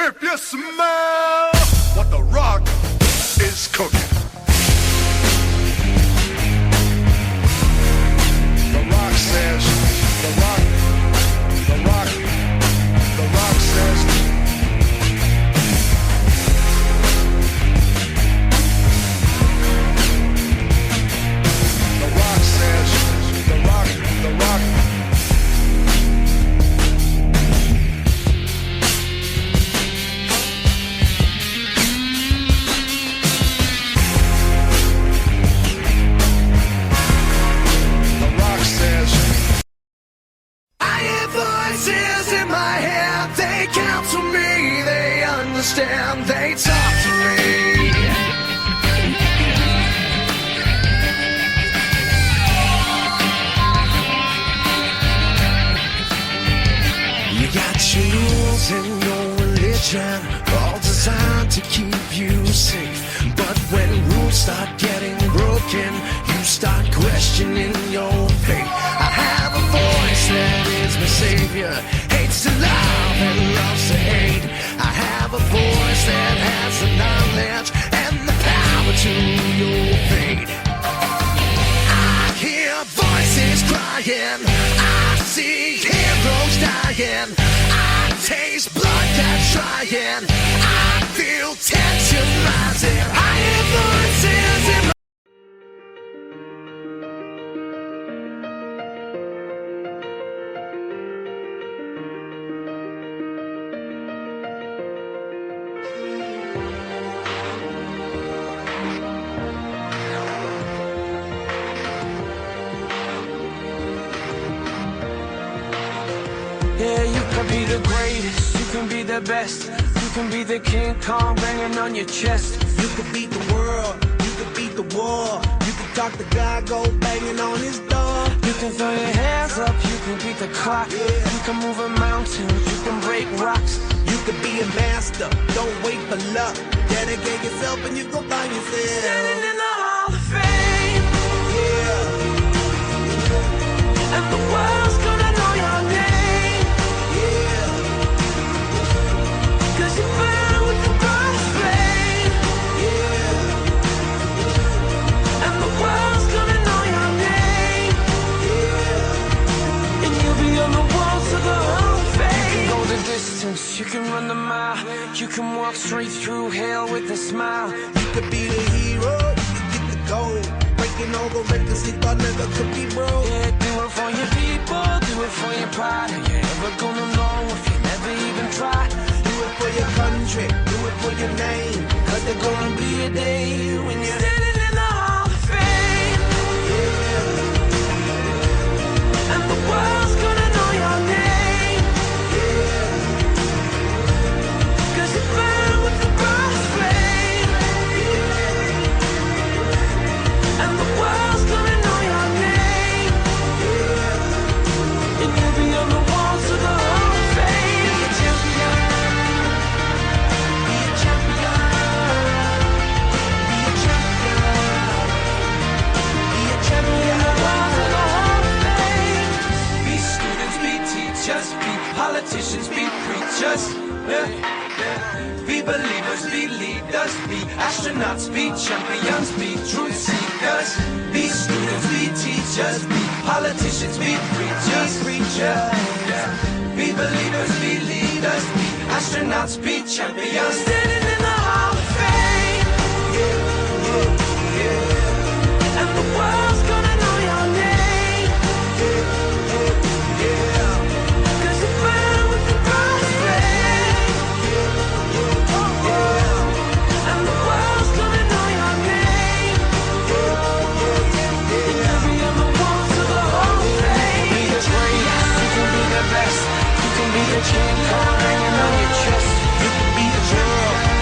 If you smell what the rock is cooking. The rock says, the rock says. The rock says, the rock. They talk to me. You got your rules and your religion, all designed to keep you safe. But when rules start getting broken, you start questioning your faith. I have a voice that is my savior, hates to love and loves to hate. I have a voice that has the knowledge and the power to your fate. I hear voices crying, I see heroes dying, I taste blood that's trying, I feel tension rising. I hear voices in my Yeah, you can be the greatest, you can be the best, you can be the King Kong banging on your chest. You could beat the world, you could beat the war, you could talk to God, go banging on his door. You can throw your hands up, you can beat the clock, you can move a mountain, you can break rocks. You could be a master, don't wait for luck. Dedicate yourself and you gon' find yourself Standing in the Hall of Fame, yeah. and the world's gonna know your name. You can run the mile, you can walk straight through hell with a smile. You could be the hero, you could get the gold, breaking all the records he thought never could be broke. Yeah, do it for your people, do it for your pride. Are you ever gonna know if you never even try? Do it for your country, do it for your name, cause there's gonna be a day when you're standing in the Hall of Fame, and the world's gonna know your name. Politicians be preachers, be believers, be leaders, be astronauts, be champions, be truth seekers, be students, be teachers, be politicians, be preachers, be believers, be leaders, be astronauts, be champions. Standing in the Hall of Fame, and the world's gonna know your name. the King Kong hanging on your chest. You can be the world,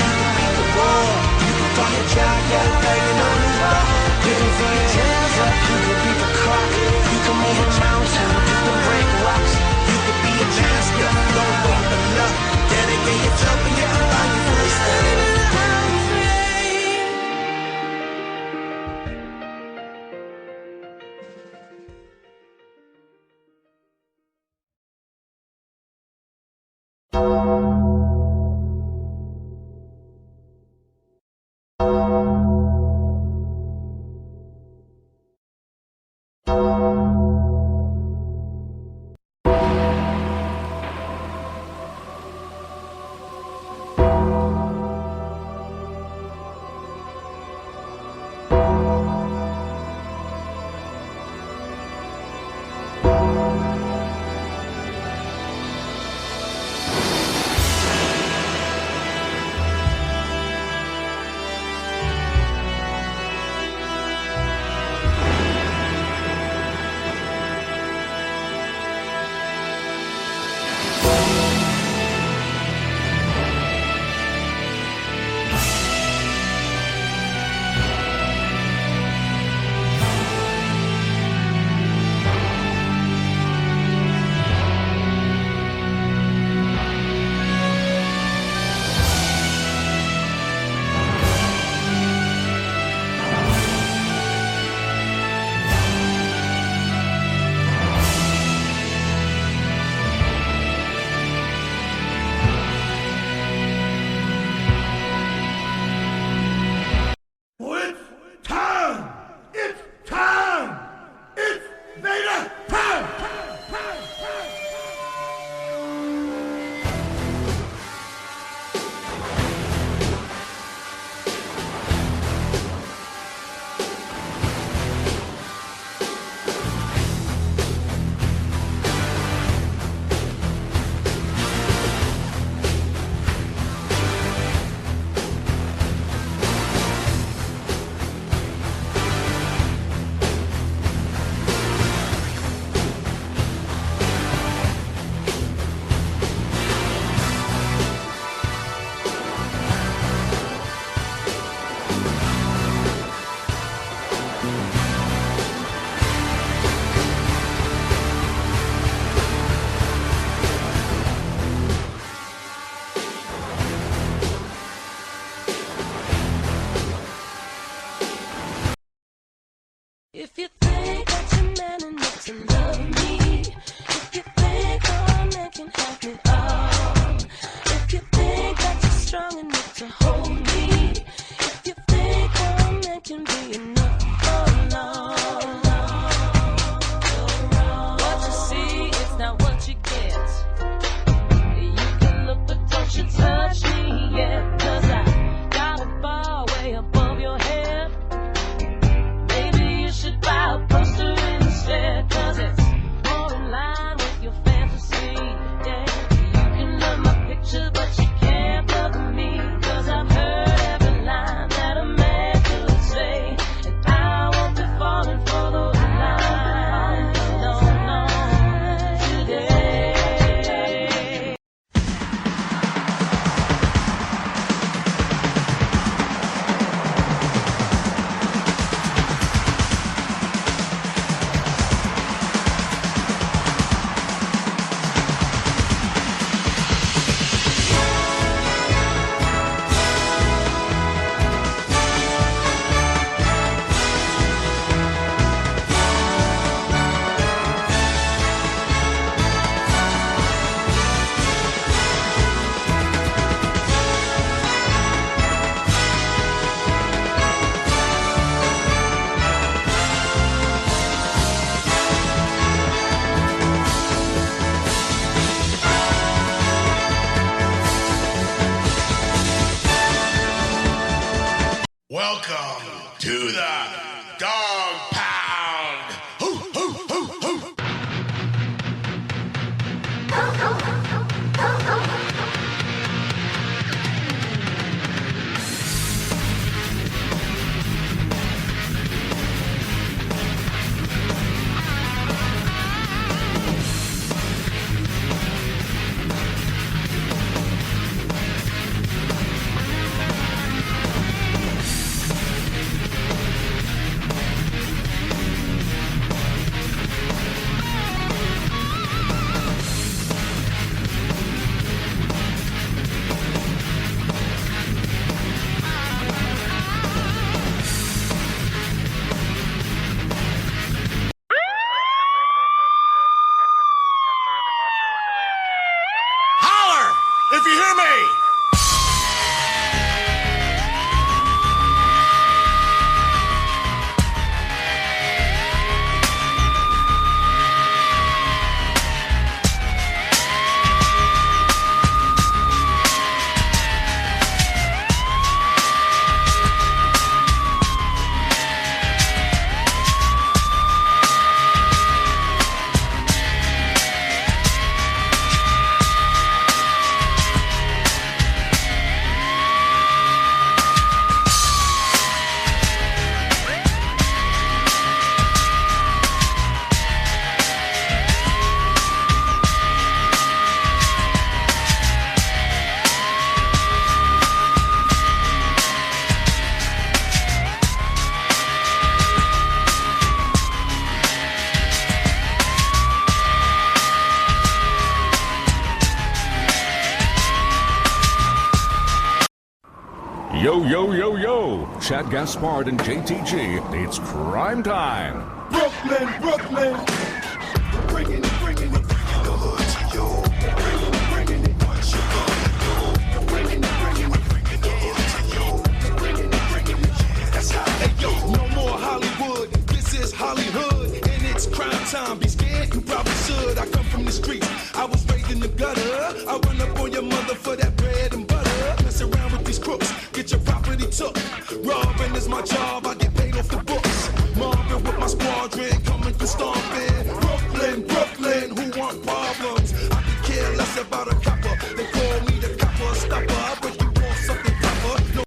to the dog pound. Hoo, hoo, hoo, hoo. Holler if you hear me. Yo, yo, yo, yo! Chad Gaspard and JTG, it's crime time! Brooklyn, Brooklyn. Bringing it, bringing it, bringing the hood to you. Bringing it, what you gonna do? Bringing it, bringing it, bringing the hood to you. Bringing it, bringing it, yeah, that's how. Hey yo, no more Hollywood. This is Hollywood, and it's crime time. Be scared, you probably should. I come from the streets. I was raised in the gutter. I run up on your mother for that bread and butter. Mess around with these crooks, get your property took. Robbing is my job. I get paid off the books. Mobbing with my squadron, coming for stomping. Brooklyn, Brooklyn, who want problems? I could care less about a copper. They call me the copper stopper, but you want something proper. No.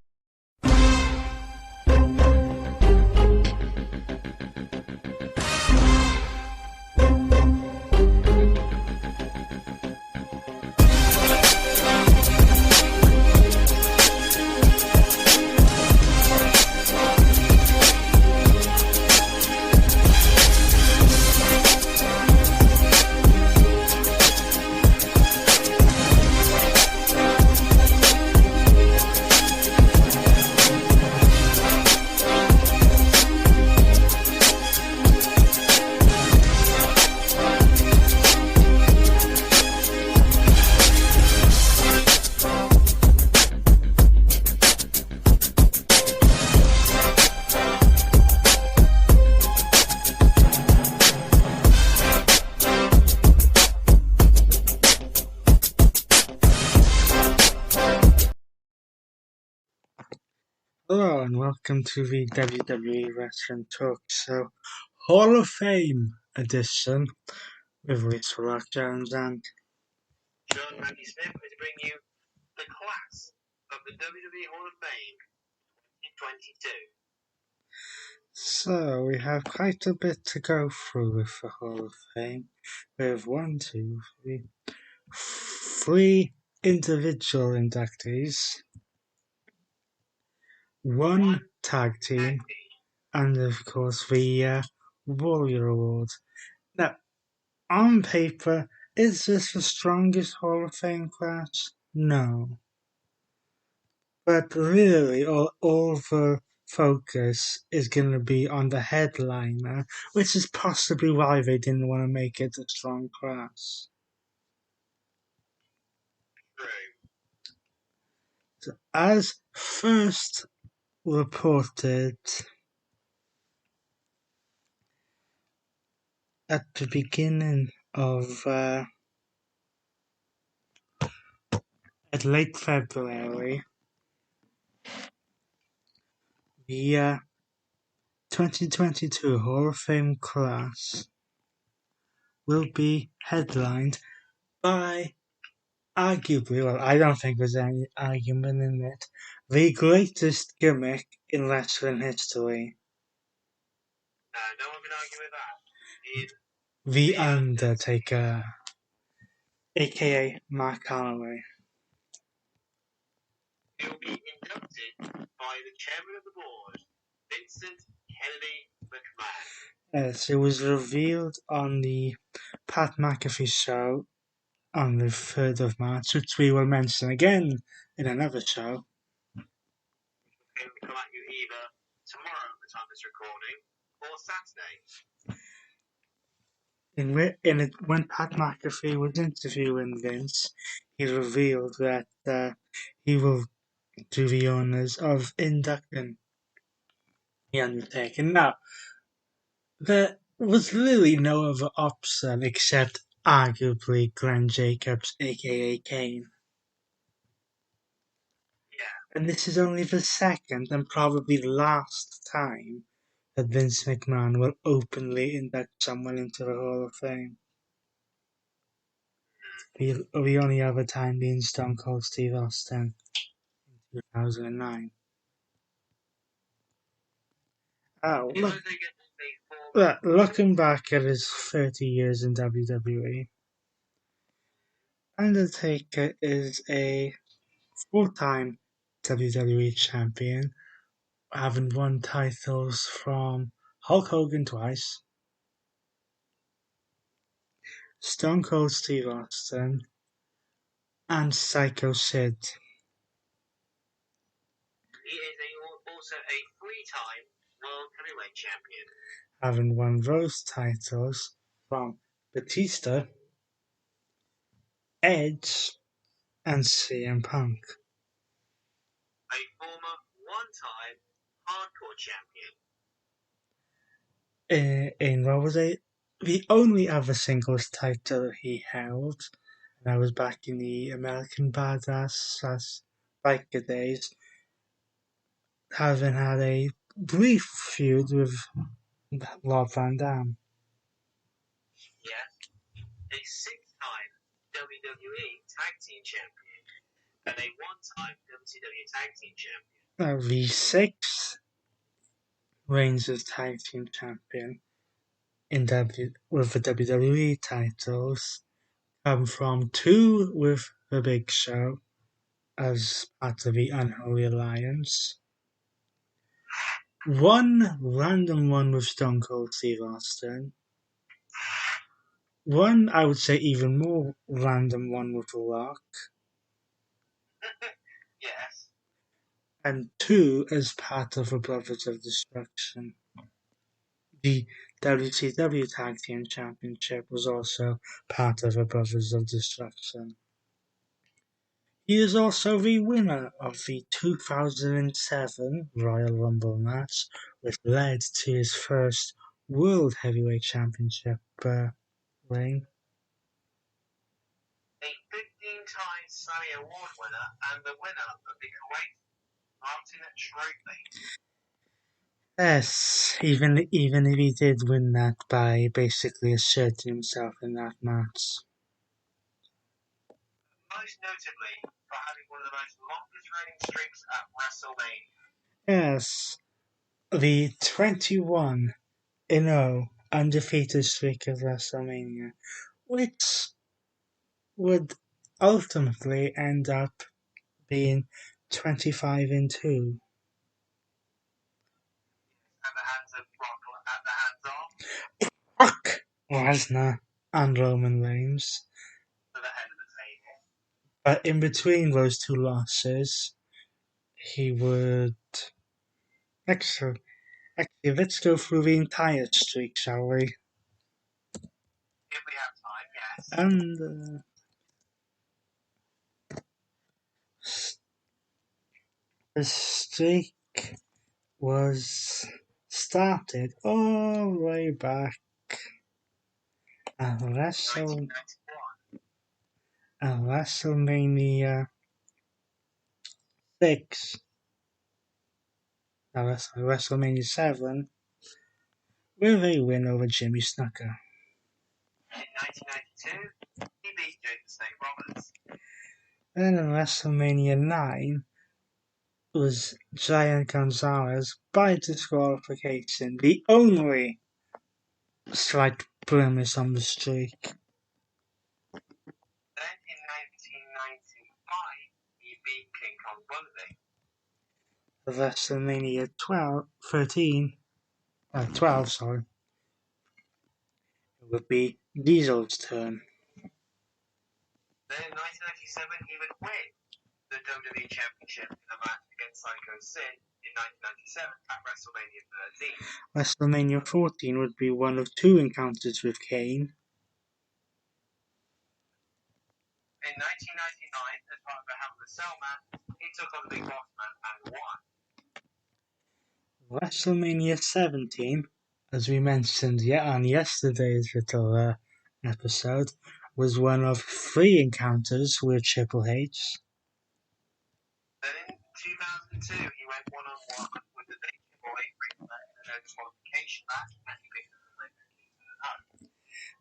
Hello and welcome to the WWE Wrestling Talk Show Hall of Fame edition with Lisa Rock Jones and Sean Maggie Smith to bring you the class of the WWE Hall of Fame 2022. so we have quite a bit to go through with the Hall of Fame with 3 individual inductees, 1 tag team, and of course the Warrior Award. Now, on paper, is this the strongest Hall of Fame class? No. But really, all the focus is going to be on the headliner, which is possibly why they didn't want to make it a strong class. So, as first reported at the beginning of at late February, the 2022 Hall of Fame class will be headlined by arguably, well, I don't think there's any argument in it, the greatest gimmick in wrestling history, No one can argue with that. The Undertaker, aka Mark Calloway. He will be inducted by the chairman of the board, Vincent Kennedy McMahon. Yes, it was revealed on the Pat McAfee show on the 3rd of March, which we will mention again in another show. He will come at you either tomorrow at the time of this recording or Saturday. When Pat McAfee was interviewing Vince, he revealed that he will do the honours of inducting The Undertaker. Now, there was really no other option except arguably Glenn Jacobs, aka Kane. Yeah. And this is only the second and probably last time that Vince McMahon will openly induct someone into the Hall of Fame. The only other time being Stone Cold Steve Austin in 2009. Oh, looking back at his 30 years in WWE, Undertaker is a 4-time WWE champion, having won titles from Hulk Hogan twice, Stone Cold Steve Austin, and Psycho Sid. He is also a 3-time World Heavyweight Champion. Having won those titles from Batista, Edge, and CM Punk. A former 1-time Hardcore Champion. In what was it? The only other singles title he held, and that was back in the American Badass biker days, having had a brief feud with Rob Van Dam. Yes. A 6-time WWE Tag Team Champion and a 1-time WCW Tag Team Champion. The 6th reigns as Tag Team Champion with the WWE titles come from 2 with The Big Show as part of the Unholy Alliance, 1 random one with Stone Cold Steve Austin, 1 I would say even more random one with The Rock, Yes. and 2 as part of the Brothers of Destruction. The WCW Tag Team Championship was also part of the Brothers of Destruction. He is also the winner of the 2007 Royal Rumble match, which led to his first World Heavyweight Championship reign. A 15-time Sammy Award winner and the winner of the Kuwait Martin Trophy. Yes, even if he did win that by basically asserting himself in that match. Most notably for having one of the most longest reigning streaks at WrestleMania. Yes, the 21-0 undefeated streak of WrestleMania, which would ultimately end up being 25-2. At the hands of Brock, at the hands of Brock Lesnar and Roman Reigns. to the head of the table. But in between those 2 losses, he would... Actually, let's go through the entire streak, shall we? If we have time, yes. And the streak was started all the way back at 1991. WrestleMania 6. WrestleMania 7, with a win over Jimmy Snuka. In 1992, he beat Jake the Snake Roberts. Then in WrestleMania 9 was Giant Gonzalez by disqualification, the only slight blemish on the streak. Then in 1995, he beat King Kong Bundy. WrestleMania 12, sorry. It would be Diesel's turn. Then in 1997, he would win the WWE Championship in a match against Psycho Sid in 1997 at WrestleMania 13. WrestleMania 14 would be one of two encounters with Kane. In 1999, as part of the Hell in a Cell match, he took on the Big Boss Man and won. WrestleMania 17, as we mentioned on yesterday's little episode, was one of three encounters with Triple H. Then in 2002, he went one-on-one with the Big Triple H in a disqualification match, and he picked up the win.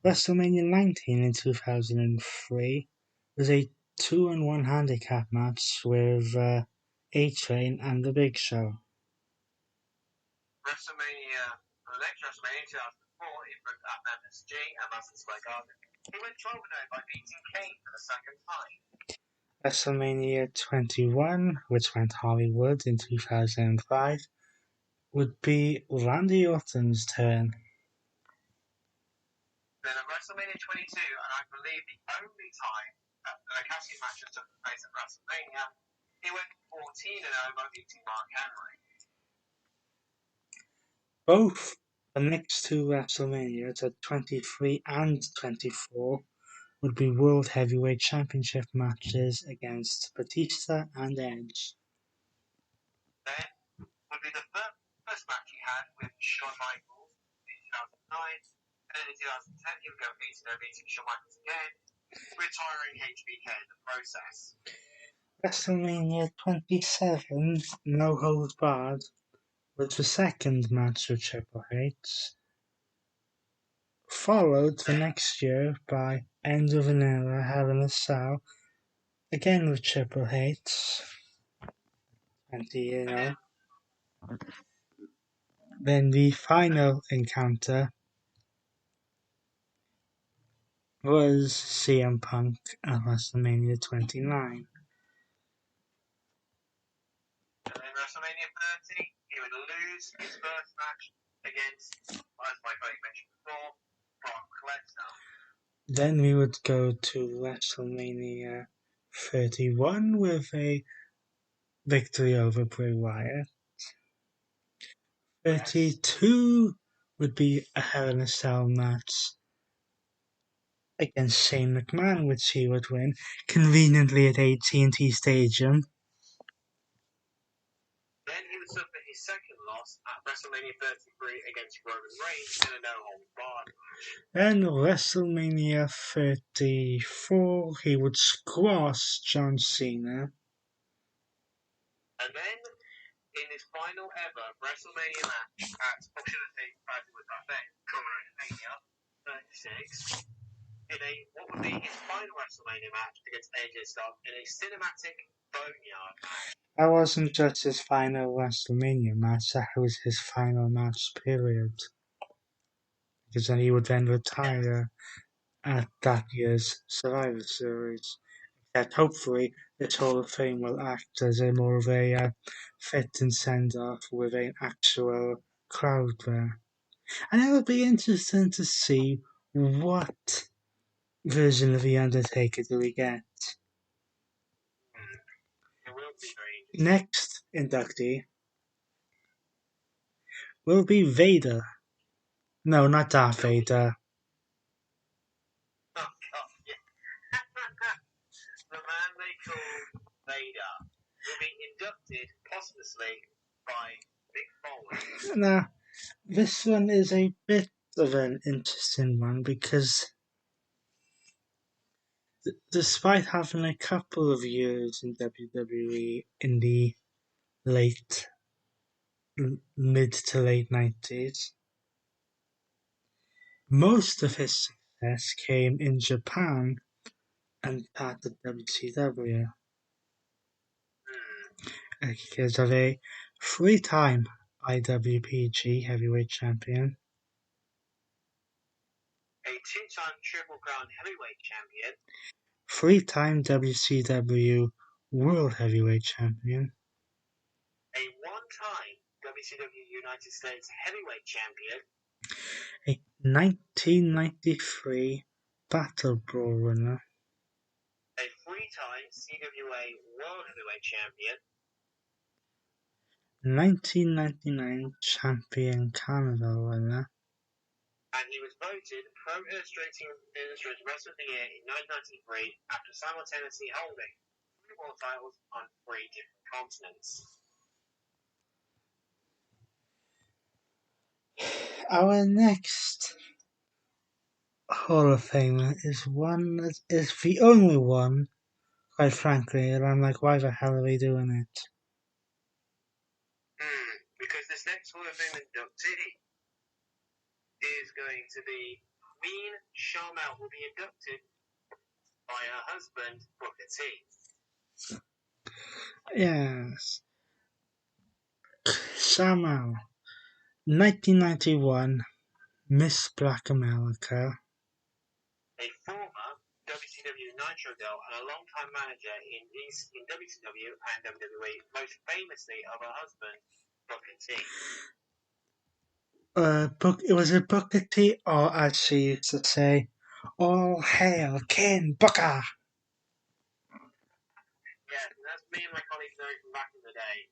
WrestleMania 19 in 2003 was a 2-on-1 handicap match with A-Train and The Big Show. The next WrestleMania 2004, he broke up MSG and Madison Square Garden. He went 12-0 by beating Kane for the second time. WrestleMania 21, which went Hollywood in 2005, would be Randy Orton's turn. Then at WrestleMania 22, and I believe the only time that a casket match took place at WrestleMania, he went 14-0 by beating Mark Henry. Both the next two WrestleManias at 23 and 24 would be World Heavyweight Championship matches against Batista and Edge. Then would be the first match he had with Shawn Michaels in 2009, and then in 2010 he would go 8-0 beating Shawn Michaels again, retiring HBK in the process. WrestleMania 27, No Holds Barred, was the second match with Triple H, followed the next year by End of an Era, Hell in a Cell, again with Triple H, 20. Then the final encounter was CM Punk at WrestleMania 29. And then WrestleMania 30, he would lose his first match against, as my colleague mentioned before, Brock Lesnar. Then we would go to WrestleMania 31 with a victory over Bray Wyatt. 32 would be a Hell in a Cell match against Shane McMahon, which he would win conveniently at AT&T Stadium. Then he would suffer his second loss at WrestleMania 33 against Roman Reigns in a no-holds-barred match. Then WrestleMania 34, he would squash John Cena. And then, in his final ever WrestleMania match at, or should I say, as it was back then, WrestleMania 36, in what would be his final WrestleMania match against AJ Styles in a cinematic boneyard match. That wasn't just his final WrestleMania match, that was his final match, period. Because then he would then retire at that year's Survivor Series. That hopefully this Hall of Fame will act as a more of a fit and send-off with an actual crowd there. And it will be interesting to see what version of The Undertaker do we get. It will be very interesting. Next inductee will be Vader. No, not Darth Vader. Oh, God, yeah. The man they call Vader will be inducted posthumously by Mick Foley. Now, this one is a bit of an interesting one because despite having a couple of years in WWE in the mid to late 90s, Most of his success came in Japan and part of WCW because of a three-time IWPG heavyweight champion, A two-time Triple Crown heavyweight champion, three-time WCW World Heavyweight Champion, a one-time WCW United States heavyweight champion, a 1993 Battle Brawl winner, a three-time CWA World Heavyweight champion, 1999 Champion Canada winner, and he was voted Pro Illustrated Wrestler of the Year in 1993 after simultaneously holding three world titles on three different continents. Our next Hall of Famer is one that is the only one, quite frankly, and I'm like, why the hell are we doing it? Because this next Hall of Fame inductee is going to be Queen Sharmell, will be inducted by her husband, Booker T. Yes. Samuel, 1991 Miss Black America, A former WCW Nitro girl and a long-time manager in WCW and WWE, most famously of her husband, Booker T. it was a Booker T, or as she used to say, all hail King Booker. Yeah, that's me and my colleague know from back in the day.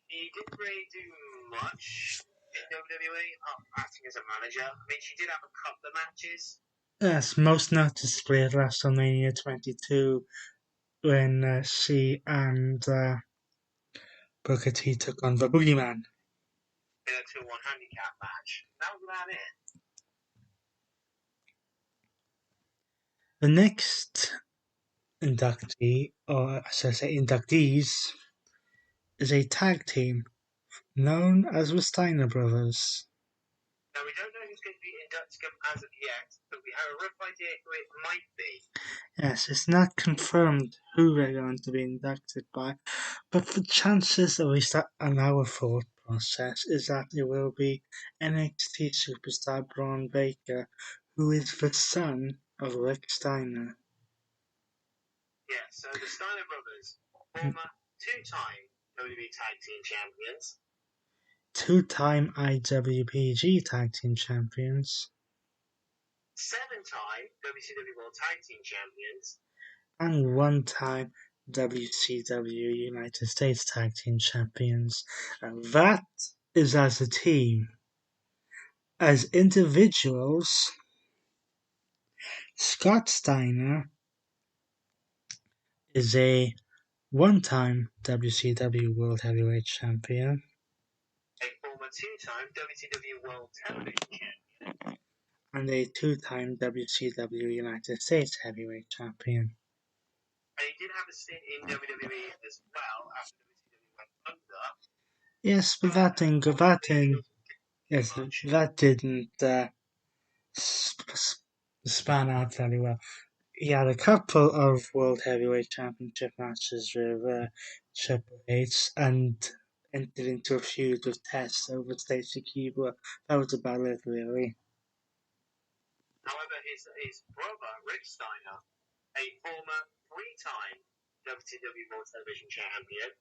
He didn't really do much in WWE, acting as a manager. I mean, she did have a couple of matches. Yes, most noticeably at WrestleMania 22 when she and Booker T took on the Boogeyman. In a 2-1 handicap match. That was about it. The next inductee, or should I say inductees, is a tag team known as the Steiner Brothers. Now, we don't know who's going to be inducted as of yet, but we have a rough idea who it might be. Yes, it's not confirmed who they're going to be inducted by, but the chances, at least in our thought process, is that it will be NXT superstar Braun Baker, who is the son of Rick Steiner. Yeah, so the Steiner brothers, former two-time WWE Tag Team Champions, Two-time IWPG Tag Team Champions, seven-time WCW World Tag Team Champions, and one-time WCW United States Tag Team Champions. And that is as a team. As individuals, Scott Steiner is a one-time WCW World Heavyweight Champion, a former two-time WCW World Television Champion, and a two-time WCW United States Heavyweight Champion. and he did have a stint in WWE as well after WCW went under. Yes, but that didn't span out very well. He had a couple of World Heavyweight Championship matches with Triple H and entered into a feud with Test over Stacy Keibler. That was about it, really. However, his brother, Rick Steiner, a former three-time WCW World Television Champion,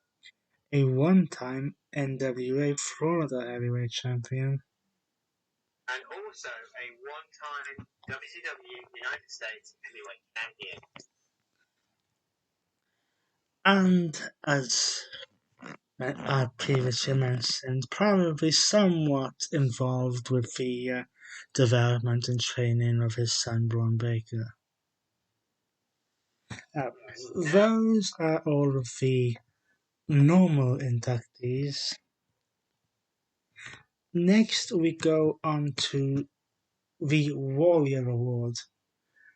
A one-time NWA Florida Heavyweight Champion, and also a one-time WCW United States Heavyweight Champion. and as I previously mentioned, probably somewhat involved with the development and training of his son Braun Baker. Those are all of the normal inductees. Next, we go on to the Warrior Award,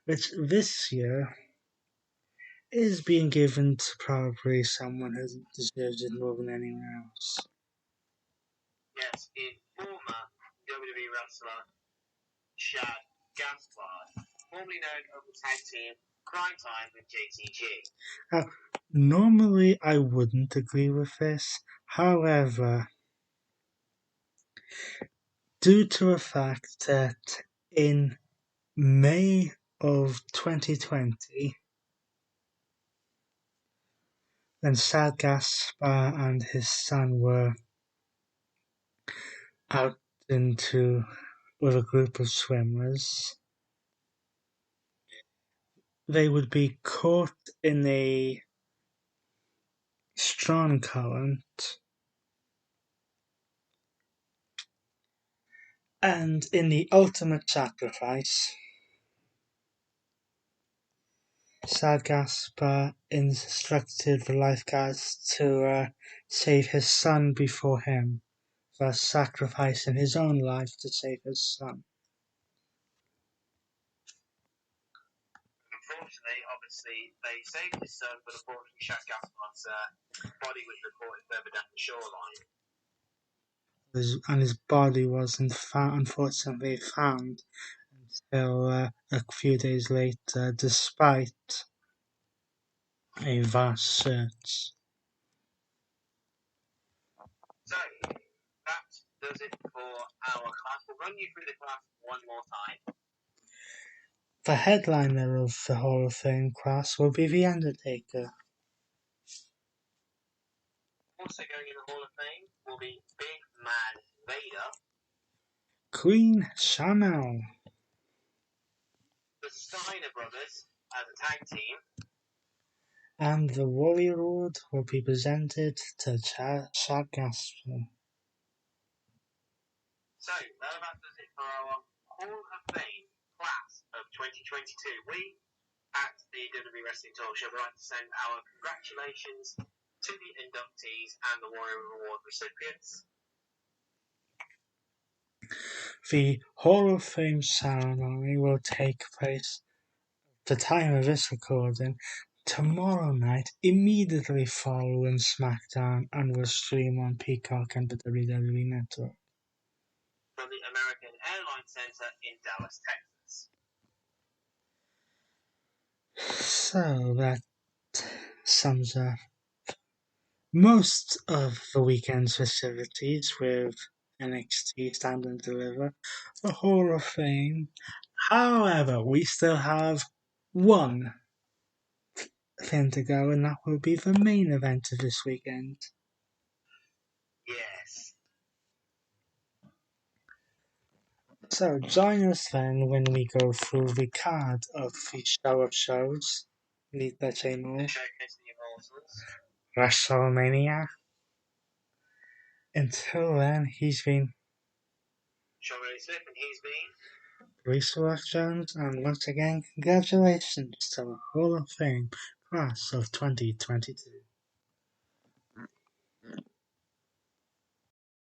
which this year is being given to probably someone who deserves it more than anyone else. Yes, in former WWE wrestler Shad Gaspard, formerly known as the tag team Crime Time with JTG. Normally, I wouldn't agree with this. However, due to the fact that in May of 2020, when Sad Gaspar and his son were out with a group of swimmers, they would be caught in a strong current, and in the ultimate sacrifice, Sad Gaspar instructed the lifeguards to save his son before him, thus sacrificing his own life to save his son. Unfortunately, obviously, they saved his son, but unfortunately, Shad Gaspard's body was reported further down the shoreline. And his body wasn't unfortunately found until a few days later, despite a vast search. So, that does it for our class. We'll run you through the class one more time. The headliner of the Hall of Fame class will be The Undertaker. Also going in the Hall of Fame will be Big Man Vader, Queen Chanel, the Steiner Brothers as a tag team, and the Warrior Award will be presented to Shad Gaspar. So, that about does it for our Hall of Fame class of 2022. We at the WWE Wrestling Talk Show would like to send our congratulations to the inductees and the Warrior Award recipients. The Hall of Fame ceremony will take place at the time of this recording tomorrow night, immediately following SmackDown, and will stream on Peacock and the WWE Network. From the American Airlines Center in Dallas, Texas. So that sums up most of the weekend's festivities with NXT Stand and Deliver, the Hall of Fame. However, we still have one thing to go, and that will be the main event of this weekend. Yes. So join us then when we go through the card of the show of shows. Need to say more. The Showcase the Immortals. WrestleMania. Until then, he's been Sean Ray Smith, and he's been Reese Jones, and once again, congratulations to the Hall of Fame class of 2022.